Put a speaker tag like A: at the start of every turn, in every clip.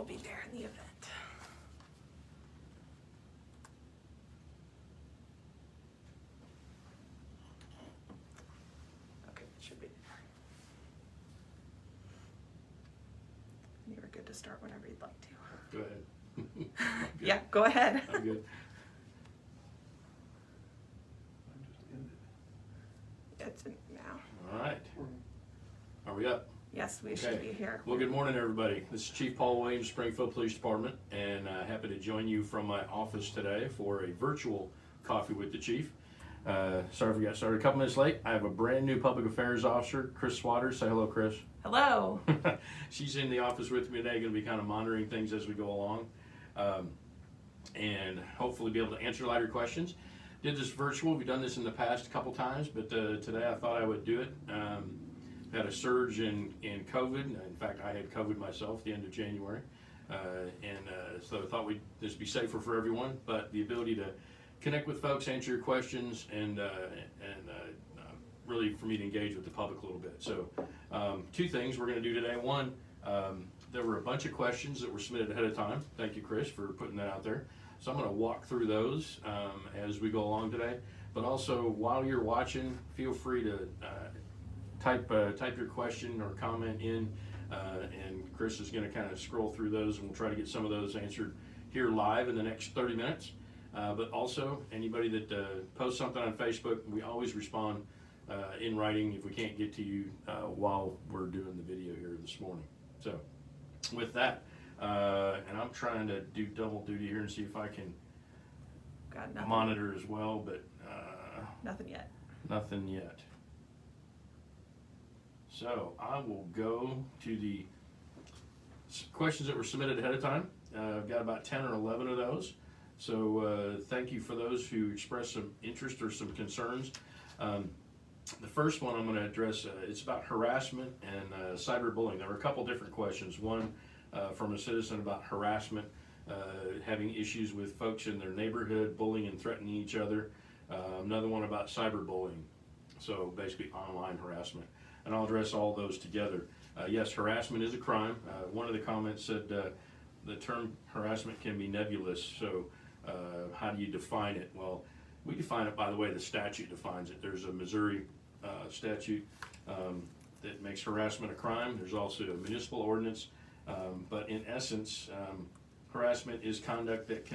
A: will be there in the event. Okay, it should be there. You are good to start whenever you'd like to.
B: Go ahead.
A: Yeah, go ahead.
B: I'm good.
A: It's in now.
B: All right. Are we up?
A: Yes, we should be here.
B: Well, good morning, everybody. This is Chief Paul Williams, Springfield Police Department, and happy to join you from my office today for a virtual coffee with the Chief. Sorry if we got started a couple minutes late. I have a brand new public affairs officer, Chris Swatters. Say hello, Chris.
A: Hello.
B: She's in the office with me today, going to be kind of monitoring things as we go along, and hopefully be able to answer a lot of your questions. Did this virtual. We've done this in the past a couple times, but today I thought I would do it. Had a surge in COVID. In fact, I had COVID myself at the end of January, so I thought this would be safer for everyone. But the ability to connect with folks, answer your questions, and really for me to engage with the public a little bit. So two things we're going to do today. One, there were a bunch of questions that were submitted ahead of time. Thank you, Chris, for putting that out there. So I'm going to walk through those as we go along today. But also, while you're watching, feel free to type your question or comment in, and Chris is going to kind of scroll through those, and we'll try to get some of those answered here live in the next 30 minutes. But also, anybody that posts something on Facebook, we always respond in writing if we can't get to you while we're doing the video here this morning. So with that, and I'm trying to do double duty here and see if I can monitor as well, but
A: Nothing yet.
B: Nothing yet. So I will go to the questions that were submitted ahead of time. I've got about 10 or 11 of those. So thank you for those who expressed some interest or some concerns. The first one I'm going to address, it's about harassment and cyberbullying. There were a couple different questions. One from a citizen about harassment, having issues with folks in their neighborhood, bullying and threatening each other. Another one about cyberbullying, so basically online harassment. And I'll address all those together. Yes, harassment is a crime. One of the comments said the term harassment can be nebulous, so how do you define it? Well, we define it by the way the statute defines it. There's a Missouri statute that makes harassment a crime. There's also a municipal ordinance, but in essence, harassment is conduct that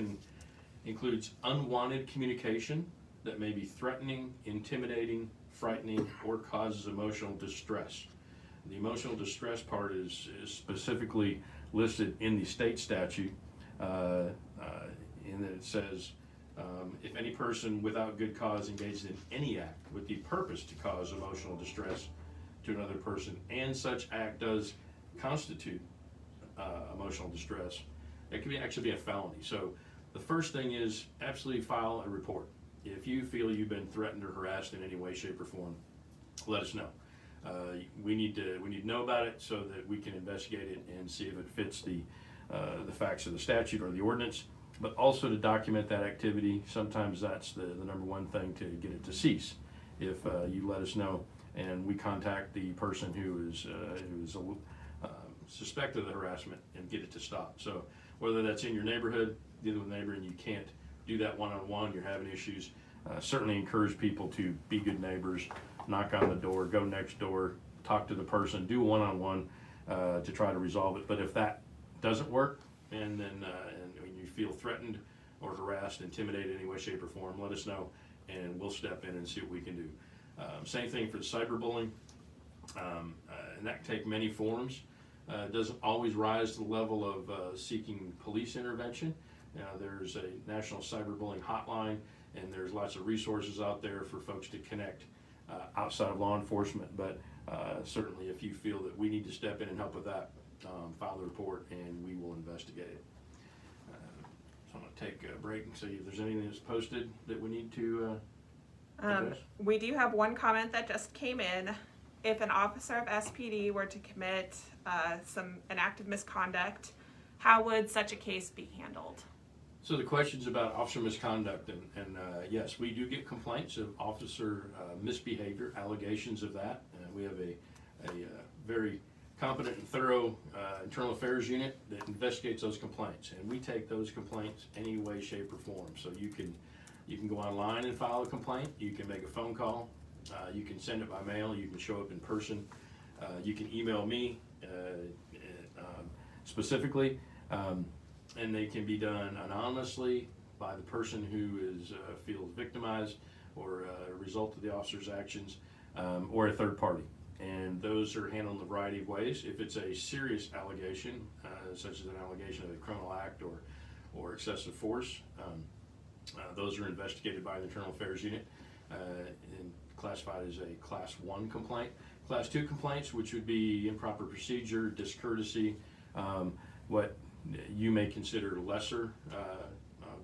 B: includes unwanted communication that may be threatening, intimidating, frightening, or causes emotional distress. The emotional distress part is specifically listed in the state statute, in that it says, if any person without good cause engaged in any act with the purpose to cause emotional distress to another person, and such act does constitute emotional distress, it can actually be a felony. So the first thing is absolutely file a report. If you feel you've been threatened or harassed in any way, shape, or form, let us know. We need to know about it so that we can investigate it and see if it fits the facts of the statute or the ordinance, but also to document that activity. Sometimes that's the number one thing to get it to cease. If you let us know and we contact the person who is suspected of the harassment and get it to stop. So whether that's in your neighborhood, dealing with a neighbor and you can't do that one-on-one, you're having issues, certainly encourage people to be good neighbors, knock on the door, go next door, talk to the person, do one-on-one to try to resolve it. But if that doesn't work, and you feel threatened or harassed, intimidated in any way, shape, or form, let us know, and we'll step in and see what we can do. Same thing for the cyberbullying, and that can take many forms. It doesn't always rise to the level of seeking police intervention. There's a national cyberbullying hotline, and there's lots of resources out there for folks to connect outside of law enforcement. But certainly if you feel that we need to step in and help with that, file the report and we will investigate it. So I'm going to take a break and see if there's anything that's posted that we need to address.
A: We do have one comment that just came in. If an officer of SPD were to commit an act of misconduct, how would such a case be handled?
B: So the question's about officer misconduct, and yes, we do get complaints of officer misbehavior, allegations of that. We have a very competent and thorough internal affairs unit that investigates those complaints, and we take those complaints any way, shape, or form. So you can go online and file a complaint. You can make a phone call. You can send it by mail. You can show up in person. You can email me specifically, and they can be done anonymously by the person who is feels victimized or a result of the officer's actions, or a third party. And those are handled in a variety of ways. If it's a serious allegation, such as an allegation of a criminal act or excessive force, those are investigated by the Internal Affairs Unit and classified as a Class 1 complaint. Class 2 complaints, which would be improper procedure, discourtesy, what you may consider lesser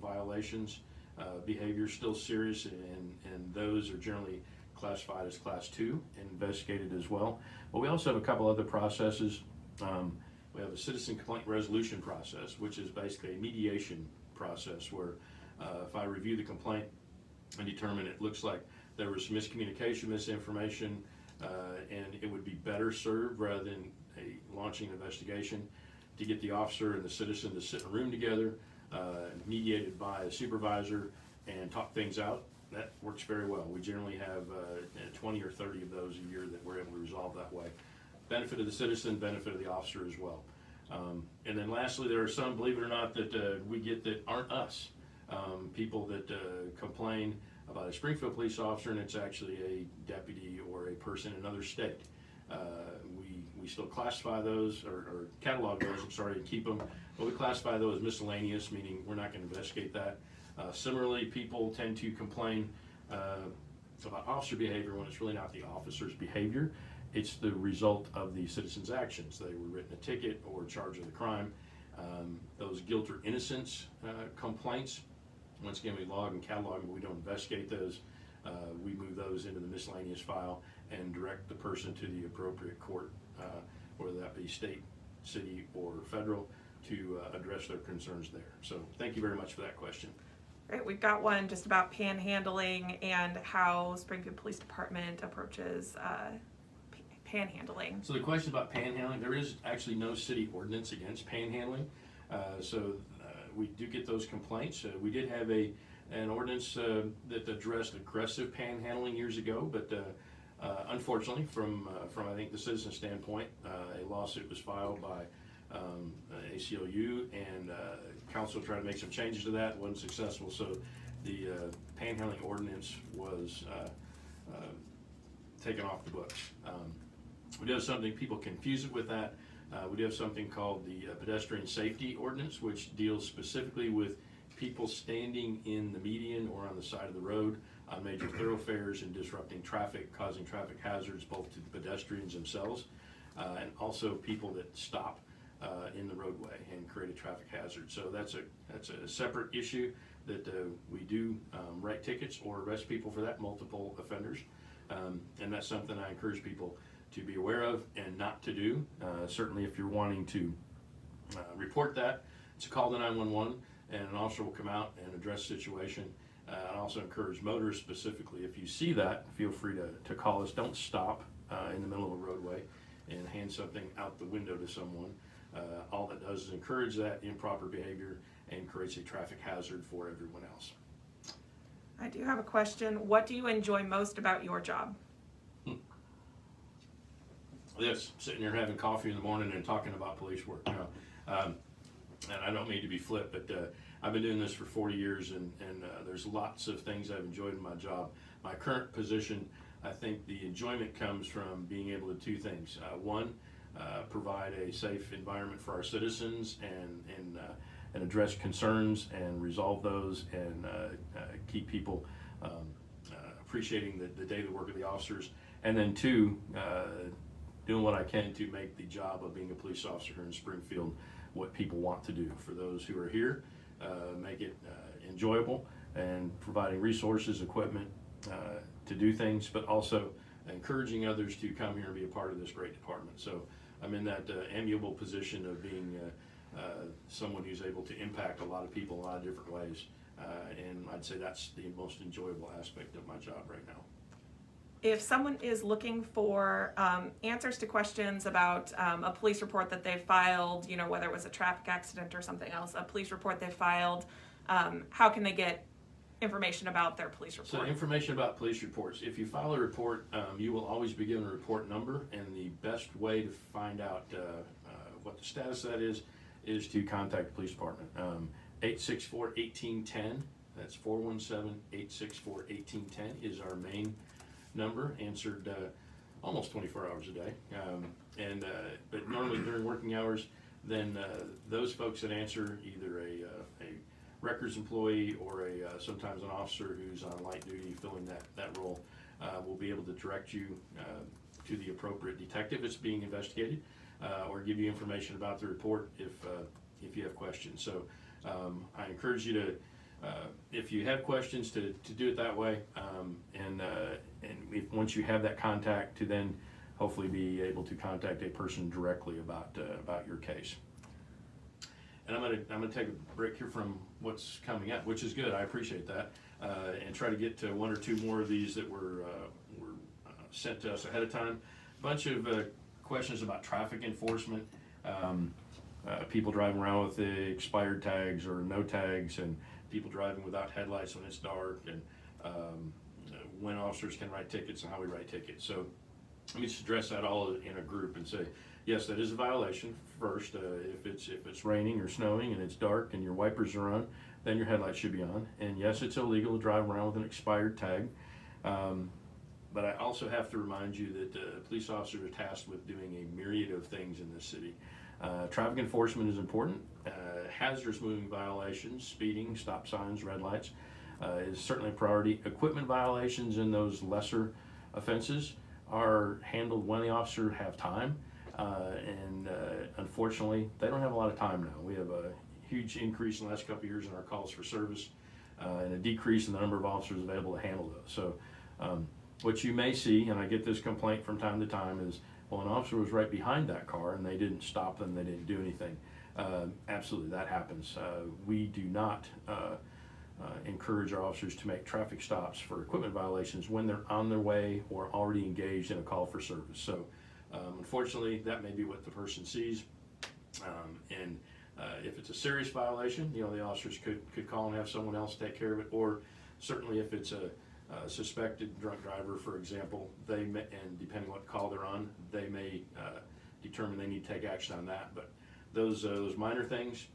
B: violations, behavior still serious, and those are generally classified as Class 2 and investigated as well. But we also have a couple other processes. We have a citizen complaint resolution process, which is basically a mediation process where if I review the complaint and determine it looks like there was miscommunication, misinformation, and it would be better served rather than launching an investigation to get the officer and the citizen to sit in a room together, mediated by a supervisor, and talk things out. That works very well. We generally have 20 or 30 of those a year that we're able to resolve that way. Benefit of the citizen, benefit of the officer as well. And then lastly, there are some, believe it or not, that we get that aren't us. People that complain about a Springfield police officer and it's actually a deputy or a person in another state. We still classify those or catalog those, and keep them, but we classify those as miscellaneous, meaning we're not going to investigate that. Similarly, people tend to complain about officer behavior when it's really not the officer's behavior. It's the result of the citizen's actions. They were written a ticket or charged with a crime. Those guilt or innocence complaints, once again, we log and catalog them, but we don't investigate those. We move those into the miscellaneous file and direct the person to the appropriate court, whether that be state, city, or federal, to address their concerns there. So thank you very much for that question.
A: Great, we've got one just about panhandling and how Springfield Police Department approaches panhandling.
B: So the question about panhandling, there is actually no city ordinance against panhandling. We do get those complaints. We did have an ordinance that addressed aggressive panhandling years ago, but unfortunately, from I think the citizen standpoint, a lawsuit was filed by ACLU, and council tried to make some changes to that, wasn't successful, so the panhandling ordinance was taken off the books. We do have something, people confuse it with that. We do have something called the pedestrian safety ordinance, which deals specifically with people standing in the median or on the side of the road on major thoroughfares and disrupting traffic, causing traffic hazards both to the pedestrians themselves and also people that stop in the roadway and create a traffic hazard. So that's a separate issue that we do write tickets or arrest people for that, multiple offenders, and that's something I encourage people to be aware of and not to do. Certainly if you're wanting to report that, it's a call to 911 and an officer will come out and address the situation. I also encourage motorists specifically, if you see that, feel free to call us. Don't stop in the middle of a roadway and hand something out the window to someone. All that does is encourage that improper behavior and creates a traffic hazard for everyone else.
A: I do have a question. What do you enjoy most about your job?
B: This, sitting here having coffee in the morning and talking about police work. And I don't mean to be flip, but I've been doing this for 40 years, and there's lots of things I've enjoyed in my job. My current position, I think the enjoyment comes from being able to do two things. One, provide a safe environment for our citizens and address concerns and resolve those and keep people appreciating the daily work of the officers. And then two, doing what I can to make the job of being a police officer here in Springfield what people want to do. For those who are here, make it enjoyable and providing resources, equipment to do things, but also encouraging others to come here and be a part of this great department. So I'm in that amiable position of being someone who's able to impact a lot of people in a lot of different ways. And I'd say that's the most enjoyable aspect of my job right now.
A: if someone is looking for answers to questions about a police report that they filed, whether it was a traffic accident or something else, a police report they filed, how can they get information about their police report?
B: So information about police reports. If you file a report, you will always be given a report number, and the best way to find out what the status of that is to contact the police department. 864-1810, that's 417-864-1810 is our main number, answered almost 24 hours a day. But normally during working hours, then those folks that answer, either a records employee or sometimes an officer who's on light duty filling that role, will be able to direct you to the appropriate detective that's being investigated, or give you information about the report if you have questions. So I encourage you to, if you have questions, to do it that way, and once you have that contact, to then hopefully be able to contact a person directly about your case. And I'm gonna take a break here from what's coming up, which is good. I appreciate that, and try to get to one or two more of these that were sent to us ahead of time. A bunch of questions about traffic enforcement, people driving around with the expired tags or no tags, and people driving without headlights when it's dark, and when officers can write tickets and how we write tickets. So let me just address that all in a group and say, yes, that is a violation. First, if it's raining or snowing and it's dark and your wipers are on, then your headlights should be on. And yes, it's illegal to drive around with an expired tag. But I also have to remind you that police officers are tasked with doing a myriad of things in this city. Traffic enforcement is important. Hazardous moving violations, speeding, stop signs, red lights is certainly a priority. Equipment violations and those lesser offenses are handled when the officer have time. And unfortunately, they don't have a lot of time now. We have a huge increase in the last couple of years in our calls for service, and a decrease in the number of officers available to handle those. So what you may see, and I get this complaint from time to time, is, well, an officer was right behind that car and they didn't stop them, they didn't do anything. Absolutely, that happens. We do not encourage our officers to make traffic stops for equipment violations when they're on their way or already engaged in a call for service. So unfortunately, that may be what the person sees. And if it's a serious violation, the officers could call and have someone else take care of it. Or certainly if it's a suspected drunk driver, for example, they may, and depending what call they're on, they may determine they need to take action on that. But those minor things,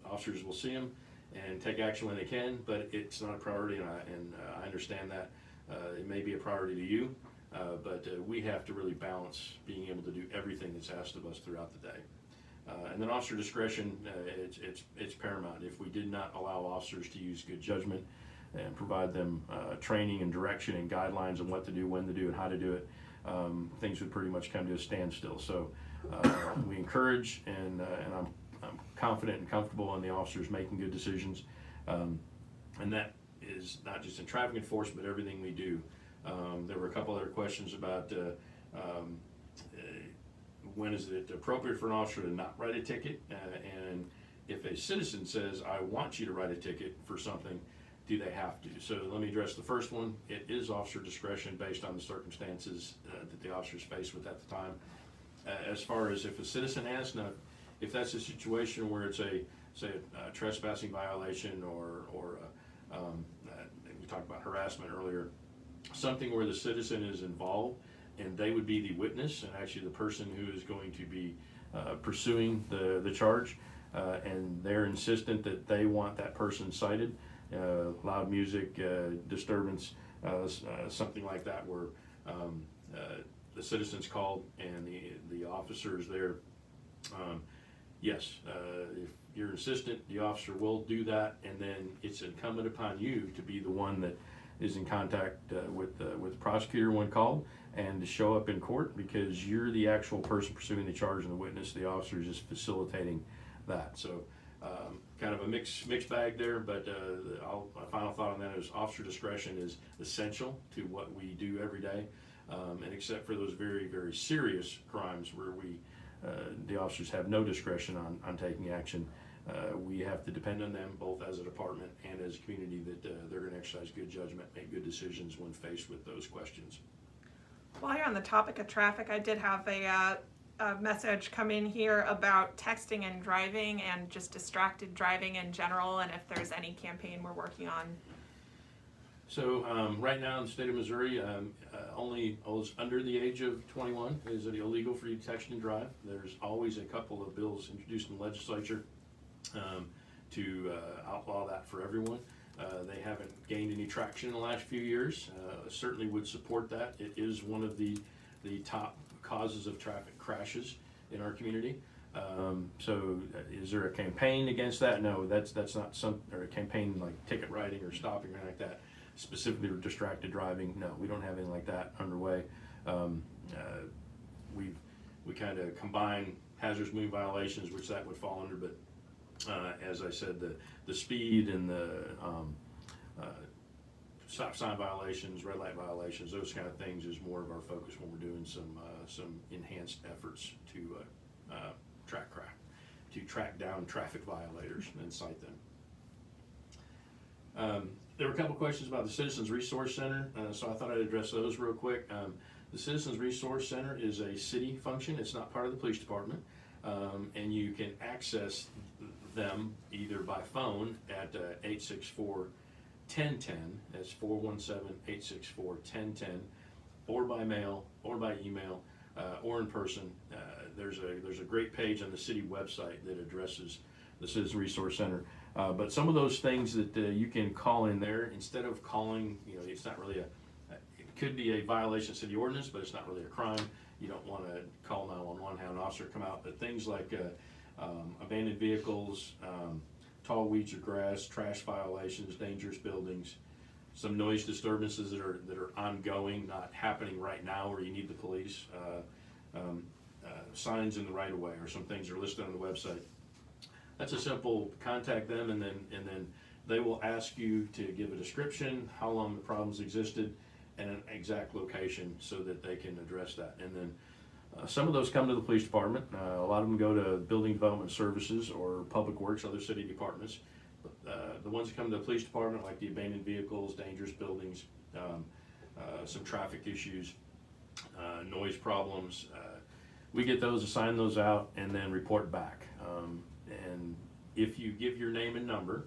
B: officers will see them and take action when they can, but it's not a priority, and I understand that. It may be a priority to you, but we have to really balance being able to do everything that's asked of us throughout the day. And then officer discretion, it's paramount. If we did not allow officers to use good judgment and provide them training and direction and guidelines on what to do, when to do, and how to do it, things would pretty much come to a standstill. So we encourage, and I'm confident and comfortable in the officers making good decisions, and that is not just in traffic enforcement, but everything we do. There were a couple other questions about when is it appropriate for an officer to not write a ticket, and if a citizen says, I want you to write a ticket for something, do they have to? So let me address the first one. It is officer discretion based on the circumstances that the officers faced with at the time. As far as if a citizen asks, now, if that's a situation where it's a trespassing violation, or we talked about harassment earlier, something where the citizen is involved and they would be the witness and actually the person who is going to be pursuing the charge, and they're insistent that they want that person cited, loud music, disturbance, something like that, where the citizen's called and the officer is there. Yes, if you're insistent, the officer will do that, and then it's incumbent upon you to be the one that is in contact with the prosecutor when called, and to show up in court, because you're the actual person pursuing the charge and the witness. The officer is just facilitating that. So kind of a mixed bag there, but my final thought on that is officer discretion is essential to what we do every day, and except for those very, very serious crimes where the officers have no discretion on taking action, we have to depend on them both as a department and as a community that they're going to exercise good judgment, make good decisions when faced with those questions.
A: While you're on the topic of traffic, I did have a message come in here about texting and driving and just distracted driving in general, and if there's any campaign we're working on.
B: So right now in the state of Missouri, only those under the age of 21 is it illegal for you to text and drive. There's always a couple of bills introduced in the legislature to outlaw that for everyone. They haven't gained any traction in the last few years. Certainly would support that. It is one of the top causes of traffic crashes in our community. So is there a campaign against that? No, that's not or a campaign like ticket writing or stopping or anything like that. Specifically for distracted driving, no, we don't have anything like that underway. We kind of combine hazardous moving violations, which that would fall under, but as I said, the speed and the stop sign violations, red light violations, those kind of things is more of our focus when we're doing some enhanced efforts to track down traffic violators and cite them. There were a couple questions about the Citizens Resource Center, so I thought I'd address those real quick. The Citizens Resource Center is a city function. It's not part of the police department, and you can access them either by phone at 864-1010, that's 417-864-1010, or by mail, or by email, or in person. There's a great page on the city website that addresses the Citizen Resource Center. But some of those things that you can call in there, instead of calling, it's not really it could be a violation of city ordinance, but it's not really a crime. You don't want to call 911, have an officer come out, but things like abandoned vehicles, tall weeds or grass, trash violations, dangerous buildings, some noise disturbances that are ongoing, not happening right now where you need the police, signs in the right of way, or some things are listed on the website. That's a simple contact them, and then they will ask you to give a description, how long the problems existed, and an exact location so that they can address that. And then some of those come to the police department. A lot of them go to building development services or public works, other city departments. The ones that come to the police department, like the abandoned vehicles, dangerous buildings, some traffic issues, noise problems, we get those, assign those out, and then report back. And if you give your name and number,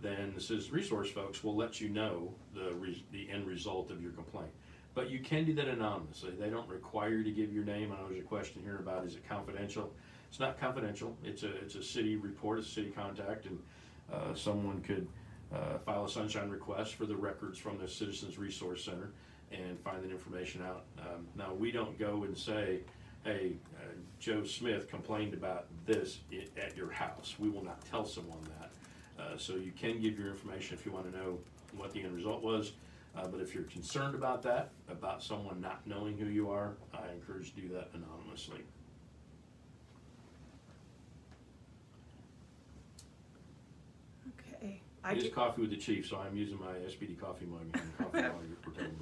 B: then the Citizen Resource folks will let you know the end result of your complaint. But you can do that anonymously. They don't require you to give your name. I know there's a question here about, is it confidential? It's not confidential. It's a city report, it's a city contact, and someone could file a sunshine request for the records from the Citizens Resource Center and find that information out. Now, we don't go and say, hey, Joe Smith complained about this at your house. We will not tell someone that. So you can give your information if you want to know what the end result was. But if you're concerned about that, about someone not knowing who you are, I encourage you to do that anonymously.
A: Okay.
B: It is Coffee with the Chief, so I'm using my SPD coffee mug and coffee while you're taking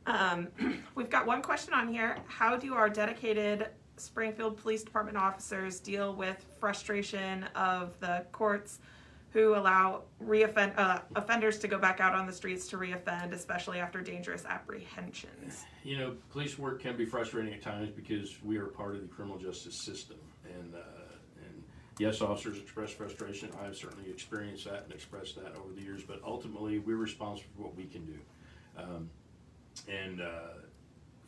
B: a break.
A: We've got one question on here. How do our dedicated Springfield Police Department officers deal with frustration of the courts who allow offenders to go back out on the streets to reoffend, especially after dangerous apprehensions?
B: Police work can be frustrating at times because we are part of the criminal justice system. And yes, officers express frustration. I've certainly experienced that and expressed that over the years, but ultimately we're responsible for what we can do.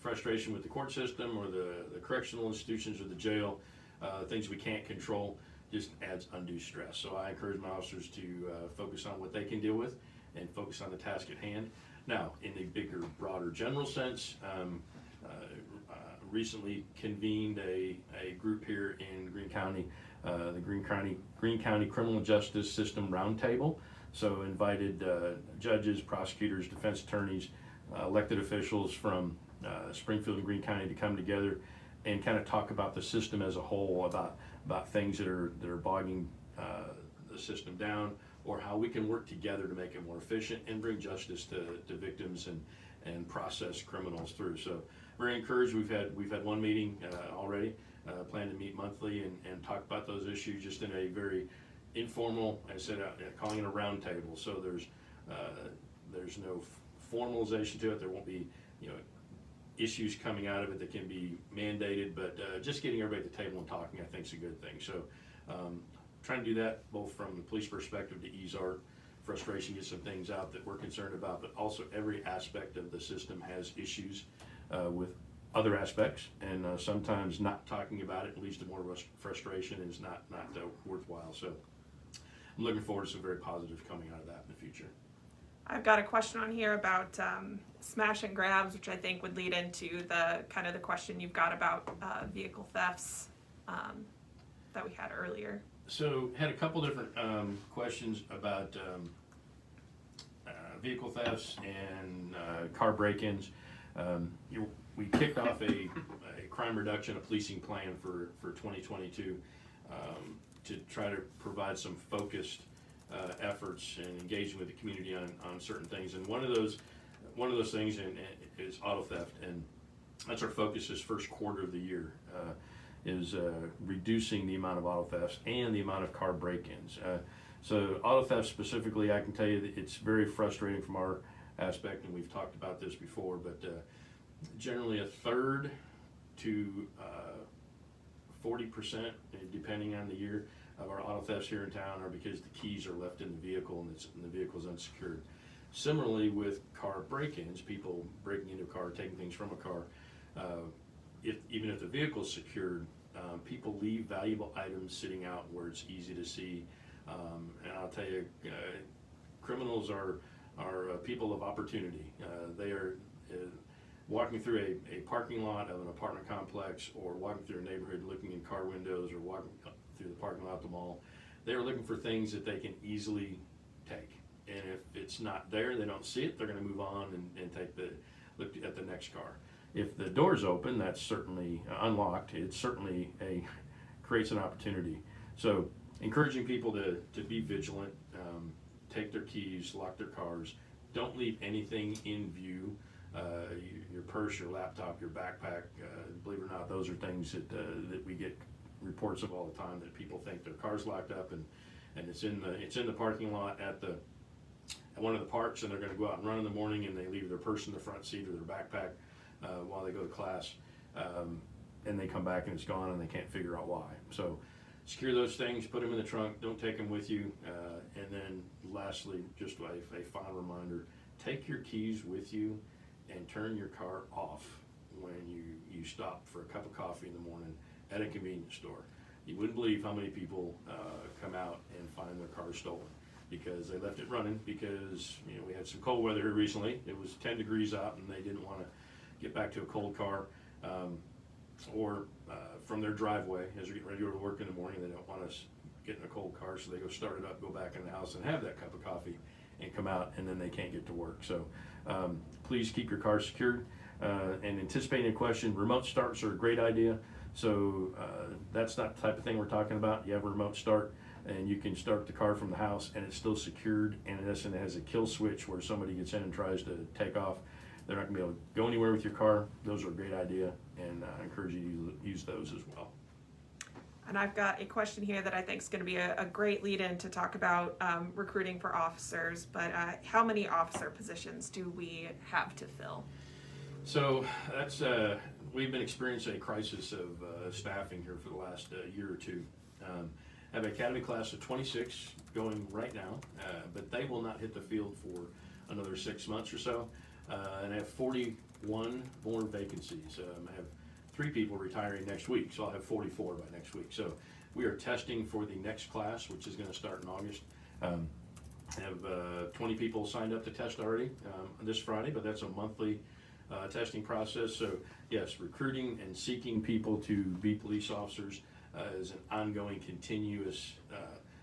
B: Frustration with the court system or the correctional institutions or the jail, things we can't control, just adds undue stress. So I encourage my officers to focus on what they can deal with and focus on the task at hand. Now, in a bigger, broader, general sense, recently convened a group here in Greene County, the Greene County Criminal Justice System Roundtable. So invited judges, prosecutors, defense attorneys, elected officials from Springfield and Greene County to come together and kind of talk about the system as a whole, about things that are bogging the system down, or how we can work together to make it more efficient and bring justice to victims and process criminals through. So very encouraged. We've had one meeting already, plan to meet monthly and talk about those issues just in a very informal, I said, calling it a round table. So there's no formalization to it. There won't be issues coming out of it that can be mandated, but just getting everybody at the table and talking, I think, is a good thing. So trying to do that both from the police perspective to ease our frustration, get some things out that we're concerned about, but also every aspect of the system has issues with other aspects, and sometimes not talking about it leads to more frustration and is not worthwhile. So I'm looking forward to some very positive coming out of that in the future.
A: I've got a question on here about smash and grabs, which I think would lead into the kind of the question you've got about vehicle thefts that we had earlier.
B: So had a couple different questions about vehicle thefts and car break-ins. We kicked off a crime reduction, a policing plan for 2022 to try to provide some focused efforts and engagement with the community on certain things. And one of those things is auto theft, and that's our focus this first quarter of the year, is reducing the amount of auto thefts and the amount of car break-ins. So auto theft specifically, I can tell you that it's very frustrating from our aspect, and we've talked about this before, but generally a third to 40%, depending on the year, of our auto thefts here in town are because the keys are left in the vehicle and the vehicle is unsecured. Similarly with car break-ins, people breaking into a car, taking things from a car, even if the vehicle is secured, people leave valuable items sitting out where it's easy to see. And I'll tell you, criminals are people of opportunity. They are walking through a parking lot of an apartment complex, or walking through a neighborhood looking in car windows, or walking through the parking lot at the mall. They are looking for things that they can easily take. And if it's not there, they don't see it, they're going to move on and look at the next car. If the door's open, that's certainly unlocked. It certainly creates an opportunity. So encouraging people to be vigilant, take their keys, lock their cars, don't leave anything in view. Your purse, your laptop, your backpack, believe it or not, those are things that we get reports of all the time, that people think their car's locked up and it's in the parking lot at one of the parks, and they're going to go out and run in the morning, and they leave their purse in the front seat or their backpack while they go to class, and they come back and it's gone and they can't figure out why. So secure those things, put them in the trunk, don't take them with you, and then lastly, just a final reminder, take your keys with you and turn your car off when you stop for a cup of coffee in the morning at a convenience store. You wouldn't believe how many people come out and find their car stolen because they left it running because we had some cold weather here recently. It was 10 degrees out and they didn't want to get back to a cold car, or from their driveway as they're getting ready to go to work in the morning. They don't want to get in a cold car, so they go start it up, go back in the house and have that cup of coffee and come out, and then they can't get to work. So please keep your car secured. And anticipating a question, remote starts are a great idea. So that's not the type of thing we're talking about. You have a remote start and you can start the car from the house and it's still secured, and in essence it has a kill switch where somebody gets in and tries to take off. They're not going to be able to go anywhere with your car. Those are a great idea, and I encourage you to use those as well.
A: And I've got a question here that I think is going to be a great lead-in to talk about recruiting for officers, but how many officer positions do we have to fill?
B: So that's we've been experiencing a crisis of staffing here for the last year or two. I have an academy class of 26 going right now, but they will not hit the field for another 6 months or so. And I have 41 more vacancies. I have 3 people retiring next week, so I'll have 44 by next week. So we are testing for the next class, which is going to start in August. I have 20 people signed up to test already this Friday, but that's a monthly testing process. So yes, recruiting and seeking people to be police officers is an ongoing, continuous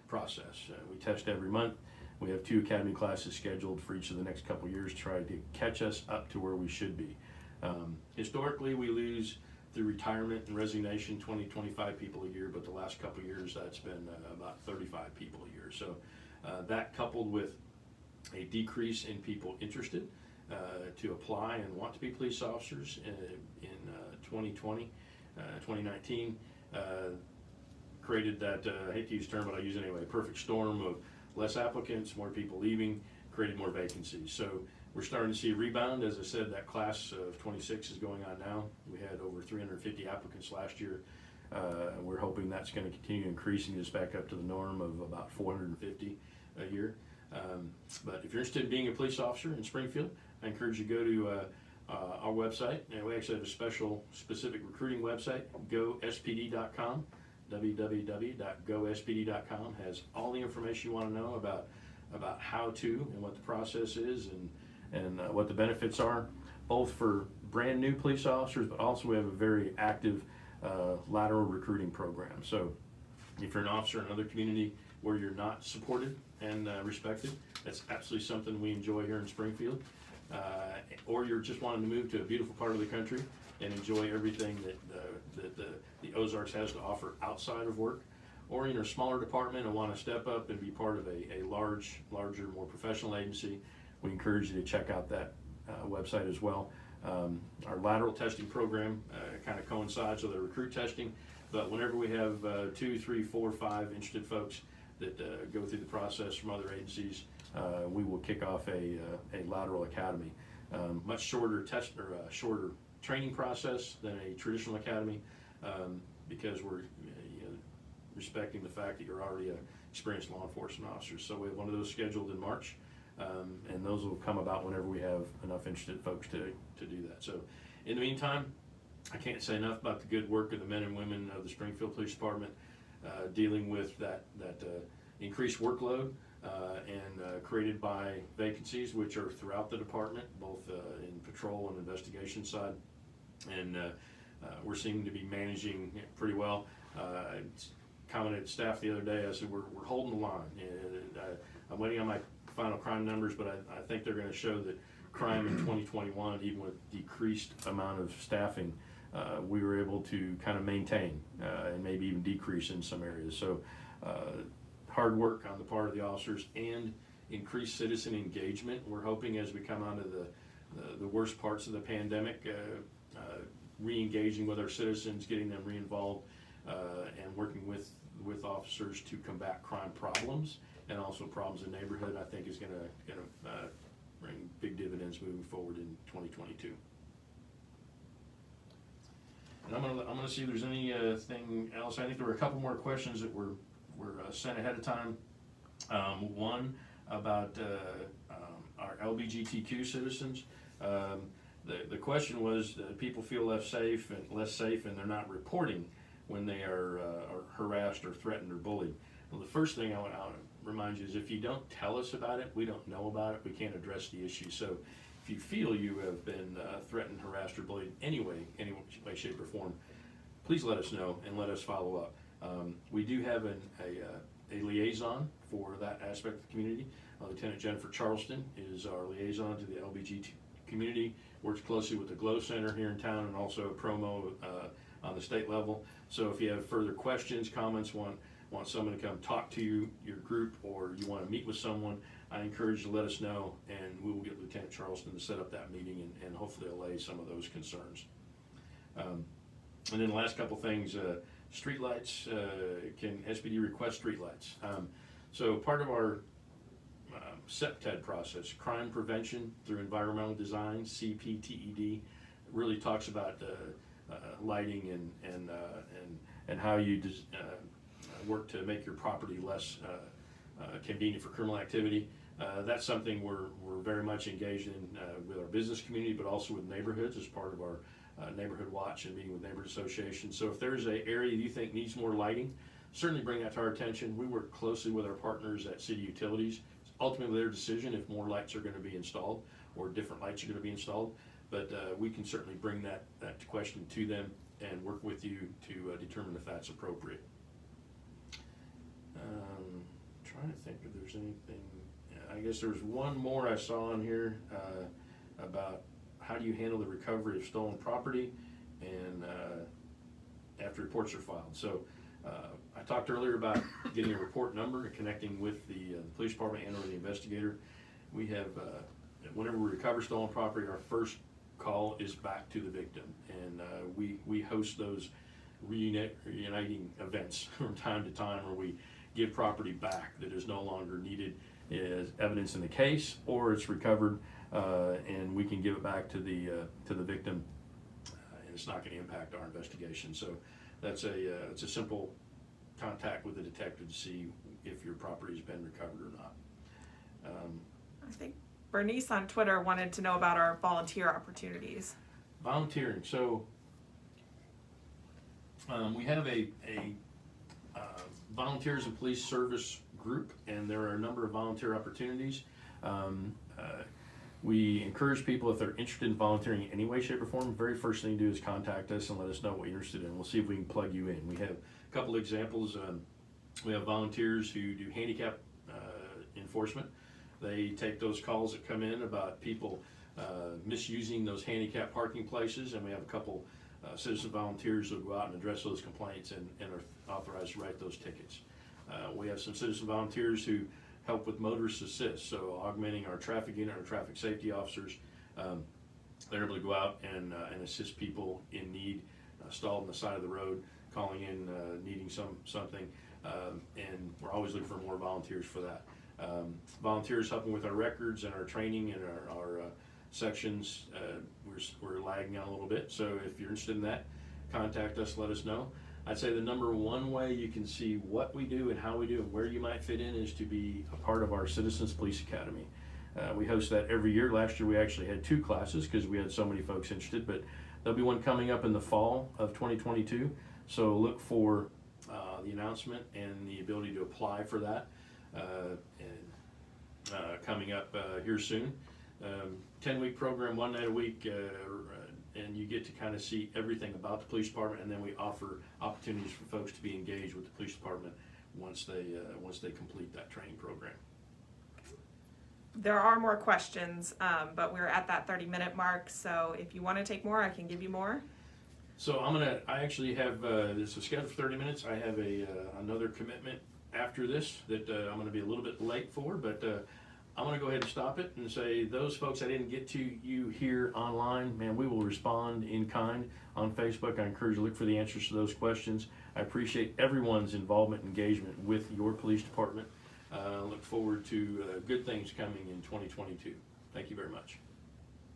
B: process. We test every month. We have 2 academy classes scheduled for each of the next couple of years to try to catch us up to where we should be. Historically, we lose through retirement and resignation 20-25 people a year, but the last couple of years that's been about 35 people a year. So that, coupled with a decrease in people interested to apply and want to be police officers in 2020, 2019, created that, I hate to use the term, but I use it anyway, perfect storm of less applicants, more people leaving, created more vacancies. So we're starting to see a rebound. As I said, that class of 26 is going on now. We had over 350 applicants last year. And we're hoping that's going to continue increasing this back up to the norm of about 450 a year. But if you're interested in being a police officer in Springfield, I encourage you to go to our website. And we actually have a specific recruiting website, gospd.com. www.gospd.com has all the information you want to know about how to and what the process is and what the benefits are, both for brand new police officers, but also we have a very active lateral recruiting program. So if you're an officer in another community where you're not supported and respected, that's absolutely something we enjoy here in Springfield. Or you're just wanting to move to a beautiful part of the country and enjoy everything that the Ozarks has to offer outside of work, or you're in a smaller department and want to step up and be part of a larger, more professional agency, we encourage you to check out that website as well. Our lateral testing program kind of coincides with our recruit testing, but whenever we have 2, 3, 4, 5 interested folks that go through the process from other agencies, we will kick off a lateral academy. Much shorter shorter training process than a traditional academy, because we're respecting the fact that you're already an experienced law enforcement officer. So we have one of those scheduled in March, and those will come about whenever we have enough interested folks to do that. So in the meantime, I can't say enough about the good work of the men and women of the Springfield Police Department dealing with that increased workload and created by vacancies which are throughout the department, both in patrol and investigation side. And we're seeming to be managing it pretty well. I commented to staff the other day, I said we're holding the line. And, I'm waiting on my final crime numbers, but I think they're going to show that crime in 2021, even with decreased amount of staffing, we were able to kind of maintain and maybe even decrease in some areas. So hard work on the part of the officers and increased citizen engagement. We're hoping as we come out of the worst parts of the pandemic, re-engaging with our citizens, getting them re-involved, and working with officers to combat crime problems and also problems in the neighborhood, I think is going to bring big dividends moving forward in 2022. And I'm gonna see if there's anything else. I think there were a couple more questions that were sent ahead of time. One about our LGBTQ citizens. The question was people feel less safe and they're not reporting when they are harassed or threatened or bullied. Well, the first thing I want to remind you is if you don't tell us about it, we don't know about it, we can't address the issue. So if you feel you have been threatened, harassed, or bullied any way, shape, or form, please let us know and let us follow up. We do have a liaison for that aspect of the community. Lieutenant Jennifer Charleston is our liaison to the LBGT community, works closely with the Glow Center here in town and also promo on the state level. So if you have further questions, comments, want someone to come talk to you, your group, or you want to meet with someone, I encourage you to let us know, and we will get Lieutenant Charleston to set up that meeting and hopefully allay some of those concerns. And then the last couple things, streetlights, can SPD request streetlights? So part of our CPTED process, crime prevention through environmental design, CPTED, really talks about lighting and how you work to make your property less convenient for criminal activity. That's something we're very much engaged in with our business community, but also with neighborhoods as part of our neighborhood watch and meeting with neighborhood associations. So if there's an area you think needs more lighting, certainly bring that to our attention. We work closely with our partners at City Utilities. It's ultimately their decision if more lights are going to be installed or different lights are going to be installed. But we can certainly bring that question to them and work with you to determine if that's appropriate. Trying to think if there's anything. I guess there's one more I saw in here about how do you handle the recovery of stolen property and after reports are filed. So I talked earlier about getting a report number and connecting with the police department and or the investigator. We have, whenever we recover stolen property, our first call is back to the victim, and we host those reuniting events from time to time where we give property back that is no longer needed as evidence in the case, or it's recovered and we can give it back to the victim, and it's not going to impact our investigation. So that's it's a simple contact with the detective to see if your property has been recovered or not.
A: I think Bernice on Twitter wanted to know about our volunteer opportunities.
B: Volunteering. So we have a volunteers and police service group, and there are a number of volunteer opportunities. We encourage people, if they're interested in volunteering in any way, shape, or form, very first thing to do is contact us and let us know what you're interested in. We'll see if we can plug you in. We have a couple of examples. We have volunteers who do handicap enforcement. They take those calls that come in about people misusing those handicap parking places, and we have a couple citizen volunteers who go out and address those complaints and are authorized to write those tickets. We have some citizen volunteers who help with motorist assist, so augmenting our traffic unit, our traffic safety officers. They're able to go out and assist people in need, stalled on the side of the road, calling in, needing something, and we're always looking for more volunteers for that. Volunteers helping with our records and our training and our sections. We're lagging out a little bit, so if you're interested in that, contact us, let us know. I'd say the number one way you can see what we do and how we do and where you might fit in is to be a part of our Citizens Police Academy. We host that every year. Last year we actually had 2 classes because we had so many folks interested, but there'll be one coming up in the fall of 2022. So look for the announcement and the ability to apply for that coming up here soon. 10-week program, 1 night a week, and you get to kind of see everything about the police department, and then we offer opportunities for folks to be engaged with the police department once they complete that training program.
A: There are more questions, but we're at that 30-minute mark, so if you want to take more, I can give you more.
B: So I actually have, this is scheduled for 30 minutes. I have another commitment after this that I'm going to be a little bit late for, but I'm going to go ahead and stop it and say, those folks I didn't get to you here online, man, we will respond in kind on Facebook. I encourage you to look for the answers to those questions. I appreciate everyone's involvement and engagement with your police department. Look forward to good things coming in 2022. Thank you very much.